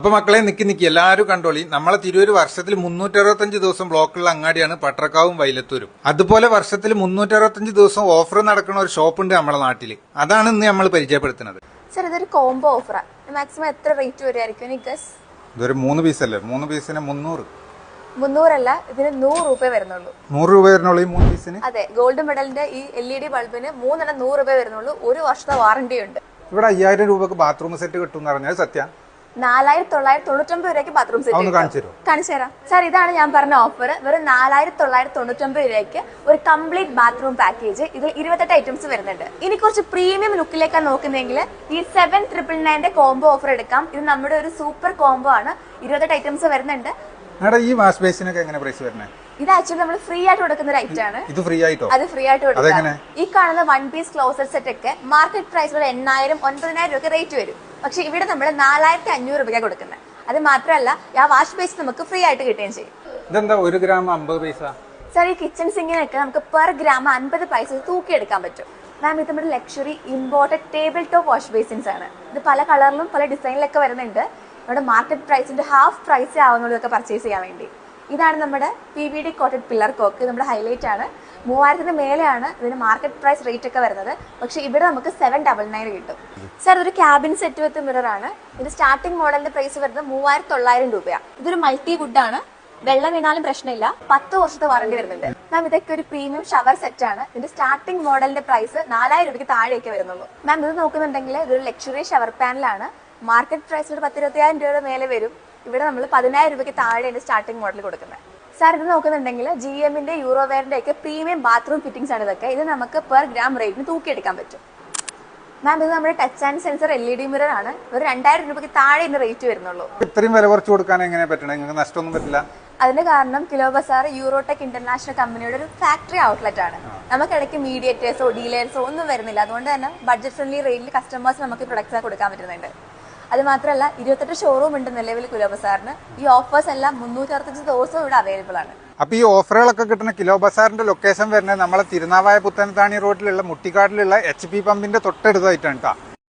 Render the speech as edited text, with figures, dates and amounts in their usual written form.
അപ്പൊ മക്കളെ നിക്കി എല്ലാവരും കണ്ടോളി. നമ്മളെ തിരൂര് വർഷത്തിൽ 365 ദിവസം ബ്ലോക്കുള്ള അങ്ങാടിയാണ് പട്ടർക്കാവും വൈലത്തൂരും. അതുപോലെ വർഷത്തിൽ 365 ദിവസം ഓഫർ നടക്കുന്ന ഒരു ഷോപ്പ് ഉണ്ട് നമ്മളെ നാട്ടില്. അതാണ് ഇന്ന് നമ്മൾ പരിചയപ്പെടുത്തുന്നത്. സർ, ഇതൊരു കോംബോ ഓഫറാ. മാക്സിമം എത്ര റേറ്റ് വരുമായിരിക്കും? ഇതൊരു 3 പീസല്ലേ? 3 പീസിന് 300. 300 അല്ല, ഇതിന് 100 രൂപ വരുന്നുള്ളൂ. 100 രൂപ വരുന്നുള്ളൂ ഈ 3 പീസിന്? അതെ, ഗോൾഡ് മെഡലിന്റെ ഈ LED ബൾബിന് 3 100 രൂപ വരുന്നുള്ളൂ. 1 വർഷത്തെ വാറണ്ടി ഉണ്ട്. ഇവിടെ 5000 രൂപക്ക് ബാത്റൂം സെറ്റ് കിട്ടും എന്ന് പറഞ്ഞാൽ സത്യം. 4999 രൂപയ്ക്ക് ബാത്റൂം സെറ്റ് കാണിച്ചു തരാം. സാർ, ഇതാണ് ഞാൻ പറഞ്ഞ ഓഫർ. വെറും 4999 രൂപയ്ക്ക് ഒരു കംപ്ലീറ്റ് ബാത്റൂം പാക്കേജ്. ഇതിൽ 28 ഐറ്റംസ് വരുന്നുണ്ട്. ഇനി കുറച്ച് പ്രീമിയം ലുക്കിലേക്കാണ് നോക്കുന്നതെങ്കിൽ ഈ 7999 കോംബോ ഓഫർ എടുക്കാം. ഇത് നമ്മുടെ ഒരു സൂപ്പർ കോംബോ ആണ്. 28 ഐറ്റംസ് വരുന്നുണ്ട്. ഈ വാഷ് ബേസിനൊക്കെ എങ്ങനെ പ്രൈസ് വരുന്നത്? ഇത് ആക്ച്വലി നമ്മൾ ഫ്രീ ആയിട്ട് കൊടുക്കുന്ന ഒരു ഐറ്റം ആണ്. ഇത് ഫ്രീ ആയിട്ടോ? അത് ഫ്രീ ആയിട്ട് കൊടുക്കാം. ഈ കാണുന്ന 1 പീസ് ക്ലോസറ്റ് സെറ്റ് ഒക്കെ മാർക്കറ്റ് പ്രൈസ് 8000 9000 രൂപ റേറ്റ് വരും. പക്ഷെ ഇവിടെ നമ്മൾ 4500 രൂപയ്ക്ക് കൊടുക്കുന്നത്. അത് മാത്രമല്ല, ആ വാഷ് ബേസ് നമുക്ക് ഫ്രീ ആയിട്ട് കിട്ടുകയും ചെയ്യും. ഇതെന്താ 1 ഗ്രാം 50 പൈസ? സാർ, ഈ കിച്ചൺ സിങ്കിനൊക്കെ നമുക്ക് പെർ ഗ്രാം 50 പൈസ തൂക്കിയെടുക്കാൻ പറ്റും. മാം, ഇത് നമ്മുടെ luxury imported table top wash basins ആണ്. ഇത് പല കളറിലും പല ഡിസൈനിലൊക്കെ വരുന്നുണ്ട്. നമ്മുടെ മാർക്കറ്റ് പ്രൈസിന്റെ ഹാഫ് പ്രൈസ് ആവുന്നതൊക്കെ പർച്ചേസ് ചെയ്യാൻ വേണ്ടി. ഇതാണ് നമ്മുടെ PVD കോട്ടഡ് പില്ലർ കോക്ക്. നമ്മുടെ ഹൈലൈറ്റ് ആണ്. 3000 മേലെയാണ് ഇതിന് മാർക്കറ്റ് പ്രൈസ് റേറ്റ് ഒക്കെ വരുന്നത്. പക്ഷെ ഇവിടെ നമുക്ക് 799 കിട്ടും. സാർ, ഇതൊരു ക്യാബിൻ സെറ്റ് വിത്ത് മിറർ ആണ്. ഇതിന്റെ സ്റ്റാർട്ടിംഗ് മോഡലിന്റെ പ്രൈസ് വരുന്നത് 3900 രൂപയാണ്. ഇതൊരു മൾട്ടി വുഡ് ആണ്. വെള്ളം വീണാലും പ്രശ്നമില്ല. 10 വർഷത്തെ വാറണ്ടി വരുന്നുണ്ട്. മാം, ഇതൊക്കെ ഒരു പ്രീമിയം ഷവർ സെറ്റ് ആണ്. ഇതിന്റെ സ്റ്റാർട്ടിംഗ് മോഡലിന്റെ പ്രൈസ് 4000 രൂപയ്ക്ക് താഴെയൊക്കെ വരുന്നുള്ളൂ. മാം, ഇത് നോക്കുന്നുണ്ടെങ്കിൽ ഇതൊരു ലക്ഷറി ഷവർ പാനലാണ്. മാർക്കറ്റ് പ്രൈസ് ഒരു 10-20,000 രൂപയുടെ മേലെ വരും. ഇവിടെ നമ്മൾ 10000 രൂപയ്ക്ക് താഴെയാണ് സ്റ്റാർട്ടിംഗ് മോഡൽ കൊടുക്കുന്നത്. സാർ, ഇത് നോക്കുന്നുണ്ടെങ്കിൽ GMന്റെ യൂറോവെയറിന്റെ ഒക്കെ പ്രീമിയം ബാത്റൂം ഫിറ്റിംഗ്സ് ആണ് ഇതൊക്കെ. ഇത് നമുക്ക് പെർ ഗ്രാം റേറ്റിന് തൂക്കിയെടുക്കാൻ പറ്റും. മാം, ഇത് നമ്മുടെ touch and sensor LED mirror ആണ്. ഒരു 2000 രൂപയ്ക്ക് താഴെ ഇതിന് റേറ്റ് വരുന്നുള്ളൂ. ഇത്രയും വില കുറച്ച് കൊടുക്കാൻ എങ്ങനെ പറ്റണം? നിങ്ങൾക്ക് നഷ്ടമൊന്നും പറ്റില്ല? അതിന്റെ കാരണം കിലോ ബസാർ യൂറോടെക് ഇന്റർനാഷണൽ കമ്പനിയുടെ ഒരു ഫാക്ടറി ഔട്ട്ലെറ്റ് ആണ്. നമുക്കിടയ്ക്ക് മീഡിയേറ്റേഴ്സോ ഡീലേഴ്സോ ഒന്നും വരുന്നില്ല. അതുകൊണ്ട് തന്നെ ബഡ്ജറ്റ് ഫ്രണ്ട്ലി റേറ്റിൽ കസ്റ്റമേഴ്സ് നമുക്ക് പ്രൊഡക്ട്സ് കൊടുക്കാൻ പറ്റുന്നുണ്ട്. അത് മാത്രമല്ല, 28 ഷോറൂം ഉണ്ട് നിലവിൽ കിലോ ബസാറിന്. ഈ ഓഫേഴ്സ് എല്ലാം 365 ദിവസവും ഇവിടെ അവൈലബിൾ ആണ്. അപ്പൊ ഈ ഓഫറുകളൊക്കെ കിട്ടുന്ന കിലോ ബസാറിന്റെ ലൊക്കേഷൻ വരുന്നത് നമ്മളെ തിരുനാവായ പുത്തനത്താണി റോഡിലുള്ള മുട്ടിക്കാട്ടിലുള്ള HP പമ്പിന്റെ തൊട്ടടുത്തായിട്ടാണ് കേട്ടോ.